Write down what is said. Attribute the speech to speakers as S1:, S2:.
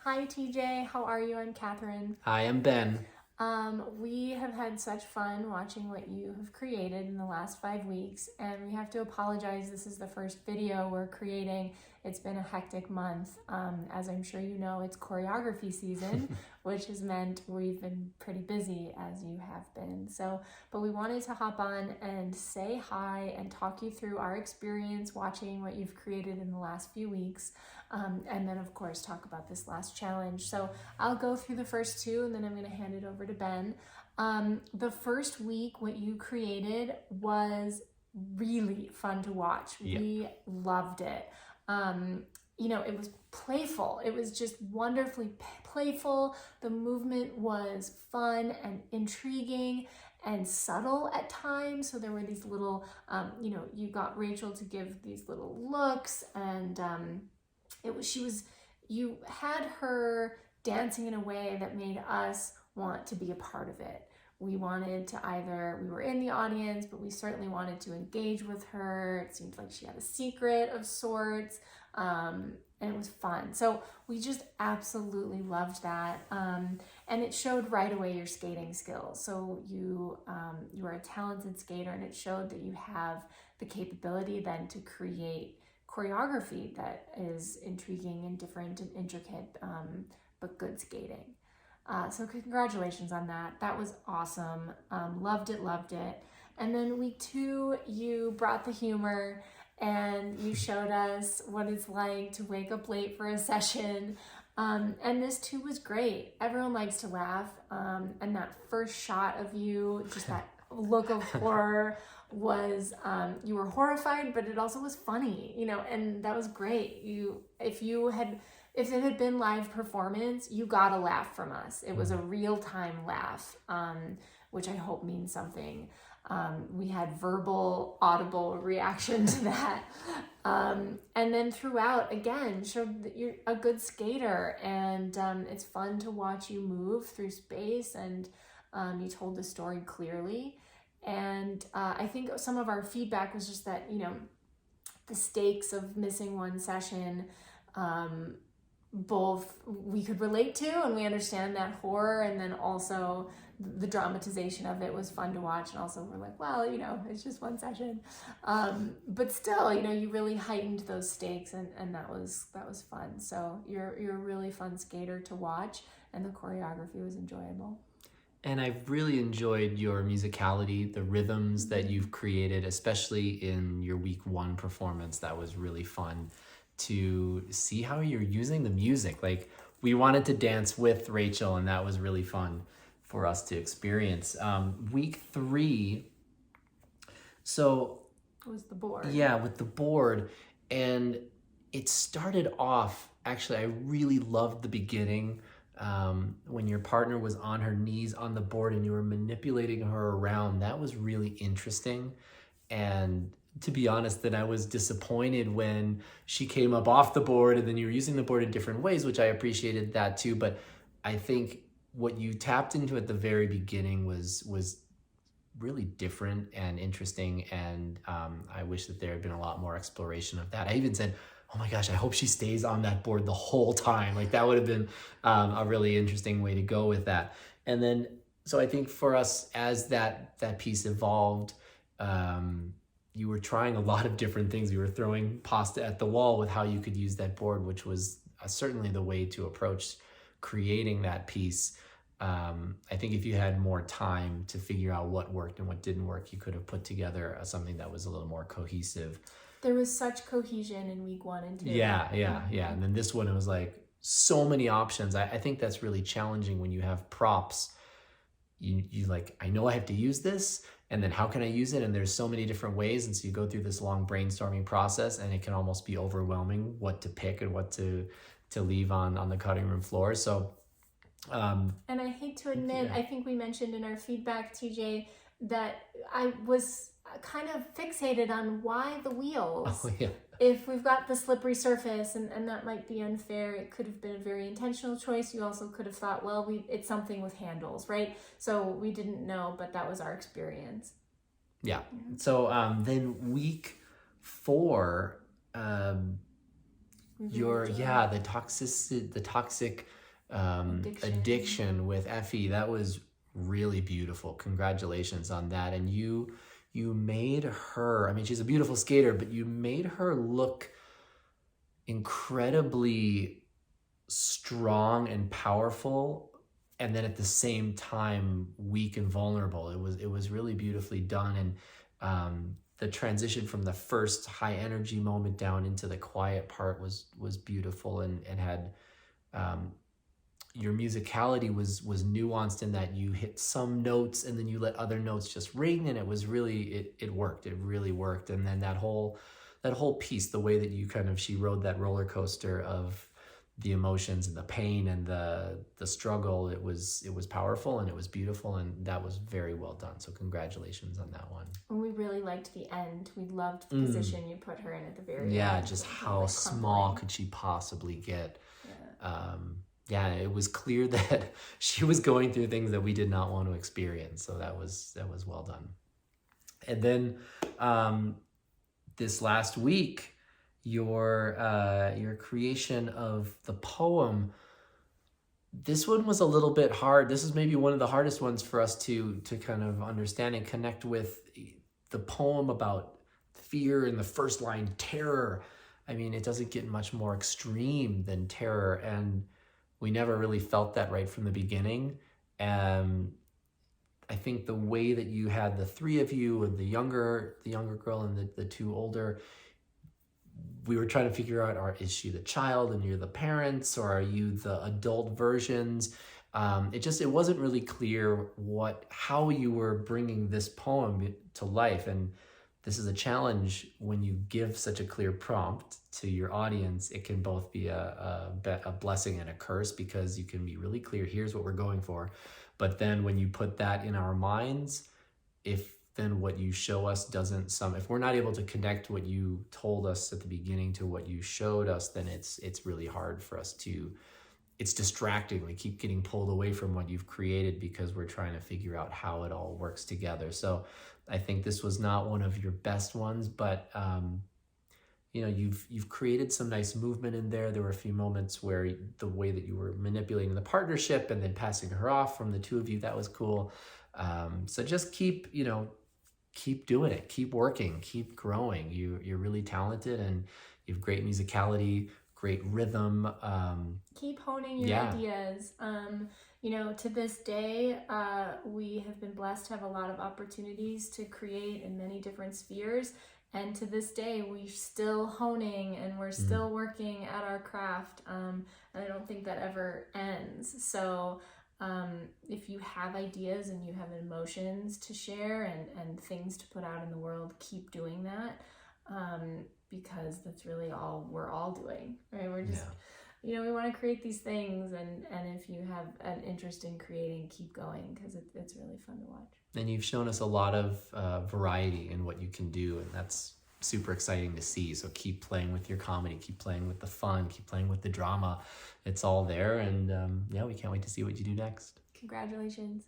S1: Hi TJ, how are you? I'm Katherine.
S2: Hi, I'm Ben.
S1: We have had such fun watching what you have created in the last 5 weeks, and we have to apologize. This is the first video we're creating. It's been a hectic month. As I'm sure you know, it's choreography season, which has meant we've been pretty busy, as you have been. But we wanted to hop on and say hi and talk you through our experience watching what you've created in the last few weeks. And then of course talk about this last challenge. So I'll go through the first two and then I'm going to hand it over to Ben. The first week, what you created was really fun to watch.
S2: Yep.
S1: We loved it. It was playful. It was just wonderfully playful. The movement was fun and intriguing and subtle at times. So there were these little, you got Rachel to give these little looks, and you had her dancing in a way that made us want to be a part of it. We wanted to we were in the audience, but we certainly wanted to engage with her. It seemed like she had a secret of sorts, and it was fun. So we just absolutely loved that. And it showed right away your skating skills. So you are a talented skater, and it showed that you have the capability then to create choreography that is intriguing and different and intricate, but good skating. So congratulations on that. That was awesome. Loved it. And then week 2, you brought the humor and you showed us what it's like to wake up late for a session. And this too was great. Everyone likes to laugh. And that first shot of you, just that look of horror was, you were horrified, but it also was funny, and that was great. If it had been live performance, you got a laugh from us. It was a real-time laugh, which I hope means something. We had verbal, audible reaction to that. And then throughout, again, showed that you're a good skater, and it's fun to watch you move through space, and you told the story clearly. And I think some of our feedback was just that, the stakes of missing one session, both we could relate to, and we understand that horror, and then also the dramatization of it was fun to watch. And also we're like, well, it's just one session. But still, you really heightened those stakes, and that was fun. So you're a really fun skater to watch, and the choreography was enjoyable.
S2: And I've really enjoyed your musicality, the rhythms that you've created, especially in your week 1 performance. That was really fun to see how you're using the music. Like, we wanted to dance with Rachel, and that was really fun for us to experience. Week 3, so
S1: was the board.
S2: Yeah, with the board. And it started off, actually, I really loved the beginning. When your partner was on her knees on the board and you were manipulating her around, that was really interesting. And to be honest, then I was disappointed when she came up off the board, and then you were using the board in different ways, which I appreciated that too. But I think what you tapped into at the very beginning was really different and interesting. And I wish that there had been a lot more exploration of that. I even said, oh my gosh, I hope she stays on that board the whole time. Like, that would have been a really interesting way to go with that. And then, so I think for us, as that piece evolved, you were trying a lot of different things. You were throwing pasta at the wall with how you could use that board, which was certainly the way to approach creating that piece. I think if you had more time to figure out what worked and what didn't work, you could have put together something that was a little more cohesive.
S1: There was such cohesion in week 1 and 2.
S2: Yeah. And then this one, it was like so many options. I think that's really challenging when you have props. You like, I know I have to use this, and then how can I use it? And there's so many different ways. And so you go through this long brainstorming process, and it can almost be overwhelming what to pick and what to leave on the cutting room floor. So,
S1: and I hate to admit, I think we mentioned in our feedback, TJ, that I was kind of fixated on why the wheels.
S2: Oh, yeah.
S1: If we've got the slippery surface, and that might be unfair, it could have been a very intentional choice. You also could have thought, well, it's something with handles, right? So we didn't know, but that was our experience.
S2: Yeah. So then week 4, the toxic addiction with Effie, that was really beautiful. Congratulations on that. And you made her, I mean, she's a beautiful skater, but you made her look incredibly strong and powerful, and then at the same time weak and vulnerable. It was really beautifully done. And the transition from the first high energy moment down into the quiet part was beautiful, and had your musicality was nuanced in that you hit some notes and then you let other notes just ring, and it was really, it worked. It really worked. And then that whole piece, the way that she rode that roller coaster of the emotions and the pain and the struggle, it was powerful and it was beautiful, and that was very well done. So congratulations on that one.
S1: And we really liked the end. We loved the position you put her in at the very end.
S2: Yeah, just how small could she possibly get? Yeah. It was clear that she was going through things that we did not want to experience. So that was well done. And then this last week, your creation of the poem, this one was a little bit hard. This is maybe one of the hardest ones for us to kind of understand and connect with. The poem about fear in the first line, terror. I mean, it doesn't get much more extreme than terror, and we never really felt that right from the beginning. I think the way that you had the three of you, and the younger girl and the two older, we were trying to figure out, is she the child and you're the parents, or are you the adult versions? It wasn't really clear how you were bringing this poem to life. And this is a challenge when you give such a clear prompt to your audience. It can both be a blessing and a curse, because you can be really clear, here's what we're going for. But then when you put that in our minds, if then what you show us if we're not able to connect what you told us at the beginning to what you showed us, then it's really hard for us it's distracting. We keep getting pulled away from what you've created because we're trying to figure out how it all works together. So I think this was not one of your best ones, but you've created some nice movement in there. There were a few moments where the way that you were manipulating the partnership and then passing her off from the two of you, that was cool. So just keep doing it, keep working, keep growing. You're really talented, and you have great musicality, great rhythm.
S1: Keep honing your ideas. To this day, we have been blessed to have a lot of opportunities to create in many different spheres. And to this day, we're still honing and we're still working at our craft. And I don't think that ever ends. So if you have ideas and you have emotions to share and things to put out in the world, keep doing that. Because that's really all we're all doing, right? We're just, we want to create these things, and if you have an interest in creating, keep going, because it's really fun to watch.
S2: And you've shown us a lot of variety in what you can do, and that's super exciting to see. So keep playing with your comedy, keep playing with the fun, keep playing with the drama. It's all there, and we can't wait to see what you do next.
S1: Congratulations.